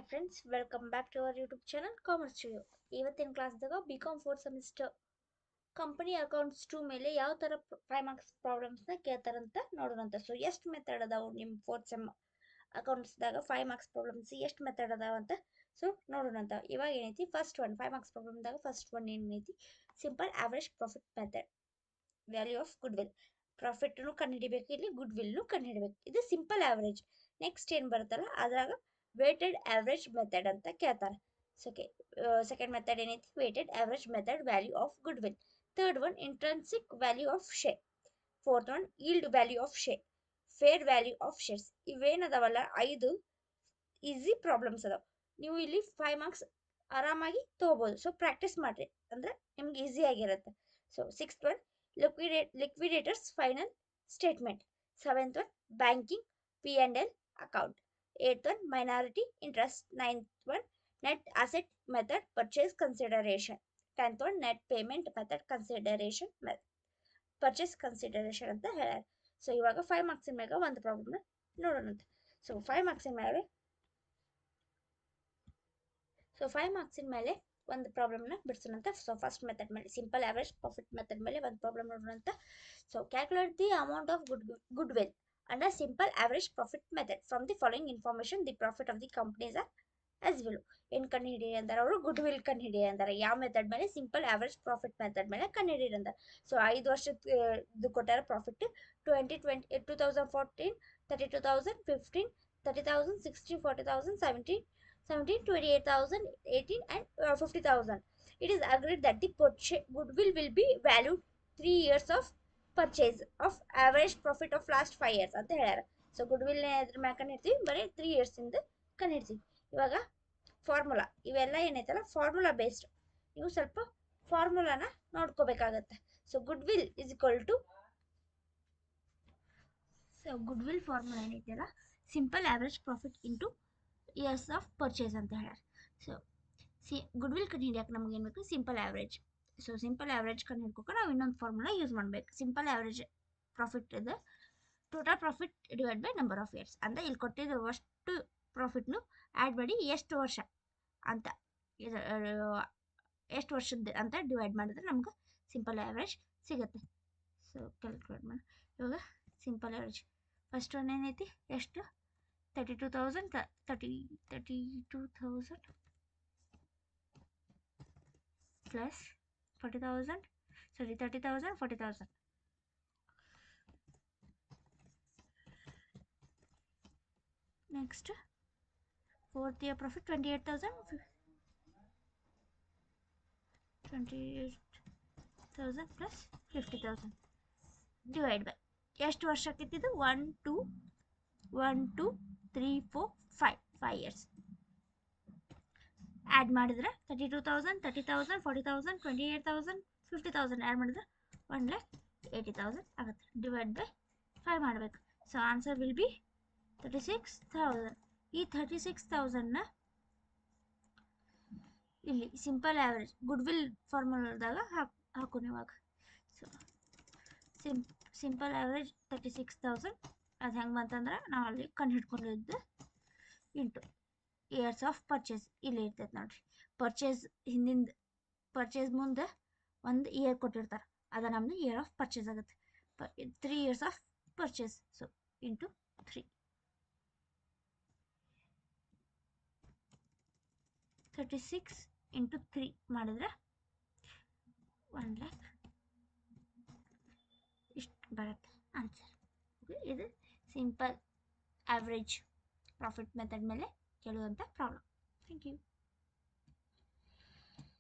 Friends, welcome back to our YouTube channel Commerce Studio. ಇವತ್ತಿನ ಕ್ಲಾಸ್ದಾಗ BCom fourth semester company accounts 2 ಮೇಲೆ ಯಾವ ಥರ 5 ಮಾರ್ಕ್ಸ್ ಪ್ರಾಬ್ಲಮ್ಸ್ನ ಕೇಳ್ತಾರಂತ ನೋಡೋಣಂತ. ಸೊ ಎಷ್ಟು ಮೆಥಡ್ ಅದಾವು ನಿಮ್ಮ ಫೋರ್ತ್ ಸೆಮ್ ಅಕೌಂಟ್ಸ್ದಾಗ 5 ಮಾರ್ಕ್ಸ್ ಪ್ರಾಬ್ಲಮ್ಸ್ ಎಷ್ಟು ಮೆಥಡ್ ಅದಾವ ಅಂತ ಸೊ ನೋಡೋಣಂತ. ಇವಾಗ ಏನೈತಿ ಫಸ್ಟ್ ಒನ್ 5 ಮಾರ್ಕ್ಸ್ ಪ್ರಾಬ್ಲಮ್ದಾಗ ಫಸ್ಟ್ ಒನ್ ಏನೈತಿ simple average profit method, value of goodwill. ಪ್ರಾಫಿಟ್ನು ಕಂಡುಹಿಡಿಬೇಕು, ಇಲ್ಲಿ ಗುಡ್ ವಿಲ್ನು ಕಂಡುಹಿಡಬೇಕು. ಇದು ಸಿಂಪಲ್ ಆವರೇಜ್. ನೆಕ್ಸ್ಟ್ ಏನು ಬರುತ್ತಲ್ಲ ಅದ್ರಾಗ ವೇಟೆಡ್ ಆವರೇಜ್ ಮೆಥಡ್ ಅಂತ ಕೇಳ್ತಾರೆ. ಸೆಕೆಂಡ್ ಮೆಥಡ್ ಏನೈತಿ weighted average method, value of goodwill. Third one intrinsic value of share. Fourth one yield value of share, fair value of shares. ಇವೇನದಾವಲ್ಲ 5 easy problems ಅದಾವ. ನೀವು ಇಲ್ಲಿ 5 ಮಾರ್ಕ್ಸ್ ಆರಾಮಾಗಿ ತಗೋಬಹುದು. So practice ಮಾಡ್ರಿ ಅಂದ್ರೆ ನಿಮ್ಗೆ ಈಸಿ ಆಗಿರುತ್ತೆ. So sixth one liquidators final statement. Seventh one banking P&L account. Eighth one minority interest. Ninth one net asset method purchase consideration. 10th one net payment method consideration purchase consideration ಅಂತ ಹೇಳ್ಯಾರ. So ಇವಾಗ 5 marks ಮ್ಯಾಗ ಒಂದು ಪ್ರಾಬ್ಲಮ್ನ ನೋಡೋಣಂತ. So 5 marks ಮೇಲೆ ಒಂದು ಪ್ರಾಬ್ಲಮ್ನ ಬಿಡಿಸೋಣಂತ. So first method ಮೇಲೆ ಸಿಂಪಲ್ ಆವರೇಜ್ ಪ್ರಾಫಿಟ್ ಮೆಥಡ್ ಮೇಲೆ ಒಂದು ಪ್ರಾಬ್ಲಮ್ ನೋಡೋಣಂತ. So calculate the amount of goodwill under simple average profit method from the following information. The profit of the companies are as well. ಏನು ಕಂಡು ಹಿಡಿಯಿ ಅಂತಾರೆ ಅವರು? Good will ಕಂಡು ಹಿಡಿಯಿ ಅಂತಾರೆ. ಯಾವ ಮೆಥಡ್ ಮೇಲೆ? ಸಿಂಪಲ್ ಆವರೇಜ್ ಪ್ರಾಫಿಟ್ ಮೆಥಡ್ ಮೇಲೆ ಕಂಡು ಹಿಡಿಯಿ ಅಂತಾರೆ. ಸೊ 5 ವರ್ಷದ್ದು ಕೊಟ್ಟಾರ profit 2014 32,000, 15 30,000, 16 40,000, 17 28,000, 18 and 50,000. It is agreed that the goodwill will be valued 3 years of purchase of average profit of last 5 years ಅಂತ ಹೇಳ್ಯಾರ. ಸೊ ಗುಡ್ವಿಲ್ ಅದ್ರ ಮ್ಯಾಗ ಕಂಡಿರ್ತೀವಿ, ಬರೀ 3 years ಇಂದ ಕಂಡಿರ್ತೀವಿ. ಇವಾಗ ಫಾರ್ಮುಲಾ ಇವೆಲ್ಲ ಏನೈತಲ್ಲ ಫಾರ್ಮುಲಾ ಬೇಸ್ಡ್. ನೀವು ಸ್ವಲ್ಪ ಫಾರ್ಮುಲಾನ ನೋಡ್ಕೋಬೇಕಾಗತ್ತೆ. So goodwill is equal to goodwill formula ಏನೈತಲ್ಲ simple average profit into years of purchase ಅಂತ ಹೇಳ್ಯಾರ. ಸೊ ಗುಡ್ವಿಲ್ ಕಂಡು ಹಿಡಿಯಕ್ಕೆ ನಮ್ಗೆ ಏನು ಬೇಕು? Simple average. So simple average ಕಂಡು ಹಿಡ್ಕೋಕೆ ನಾವು ಇನ್ನೊಂದು ಫಾರ್ಮುಲಾ ಯೂಸ್ ಮಾಡಬೇಕು. ಸಿಂಪಲ್ ಆವ್ರೇಜ್ ಪ್ರಾಫಿಟ್ ಇದೆ total profit divide by number of years ಅಂತ. ಇಲ್ಲಿ ಕೊಟ್ಟಿದ್ದು ಅಷ್ಟು ಪ್ರಾಫಿಟ್ನು ಆ್ಯಡ್ ಮಾಡಿ ಎಷ್ಟು ವರ್ಷ ಅಂತ ಎಷ್ಟು ವರ್ಷದ ಅಂತ ಡಿವೈಡ್ ಮಾಡಿದ್ರೆ ನಮ್ಗೆ ಸಿಂಪಲ್ ಆವ್ರೇಜ್ ಸಿಗುತ್ತೆ. ಸೊ ಕ್ಯಾಲ್ಕುಲೇಟ್ ಮಾಡಿ ಇವಾಗ ಸಿಂಪಲ್ ಆವ್ರೇಜ್ ಫಸ್ಟ್ ಒನ್ ಏನೈತಿ ಎಷ್ಟು 32,000 plus 40,000, sorry 30,000 40,000. Next fourth year profit 28,000 plus 50,000 divide by ಎಷ್ಟು ವರ್ಷ ಆಕೈತಿದು? 1 2 3 4 5 years. ಆ್ಯಡ್ ಮಾಡಿದ್ರೆ 32,000 30,000 40,000 28,000 50,000 ಆ್ಯಡ್ ಮಾಡಿದ್ರೆ 1,80,000 ಆಗುತ್ತೆ. ಡಿವೈಡ್ ಬೈ 5 ಮಾಡಬೇಕು. So answer will be 36,000. ಈ 36,000ನ ಇಲ್ಲಿ ಸಿಂಪಲ್ ಆ್ಯಾವ್ರೇಜ್ ಗುಡ್ವಿಲ್ ಫಾರ್ಮುಲಾದಾಗ ಹಾಕೋಣ ಇವಾಗ. ಸೊ ಸಿಂಪಲ್ ಆ್ಯಾವ್ರೇಜ್ 36,000 ಅದು ಹೆಂಗೆ ಬಂತಂದ್ರೆ ನಾವು ಅಲ್ಲಿ ಕಂಡು ಹಿಡ್ಕೊಂಡಿದ್ದು ಇಂಟು ಇಯರ್ಸ್ ಆಫ್ ಪರ್ಚೇಸ್ ಇಲ್ಲಿ ಇರ್ತೈತೆ ನೋಡ್ರಿ. ಪರ್ಚೇಸ್ ಮುಂದೆ ಒಂದು ಇಯರ್ ಕೊಟ್ಟಿರ್ತಾರೆ, ಅದು ನಮ್ದು ಇಯರ್ ಆಫ್ ಪರ್ಚೇಸ್ ಆಗುತ್ತೆ. 3 years of purchase. So into 3 36 into 3 ಮಾಡಿದ್ರೆ 1 lakh ಇಷ್ಟು ಬರುತ್ತೆ ಆನ್ಸರ್. ಇದು ಸಿಂಪಲ್ ಆವ್ರೇಜ್ ಪ್ರಾಫಿಟ್ ಮೆಥಡ್ ಮೇಲೆ ಕೇಳುವಂಥ ಪ್ರಾಬ್ಲಮ್. Thank you.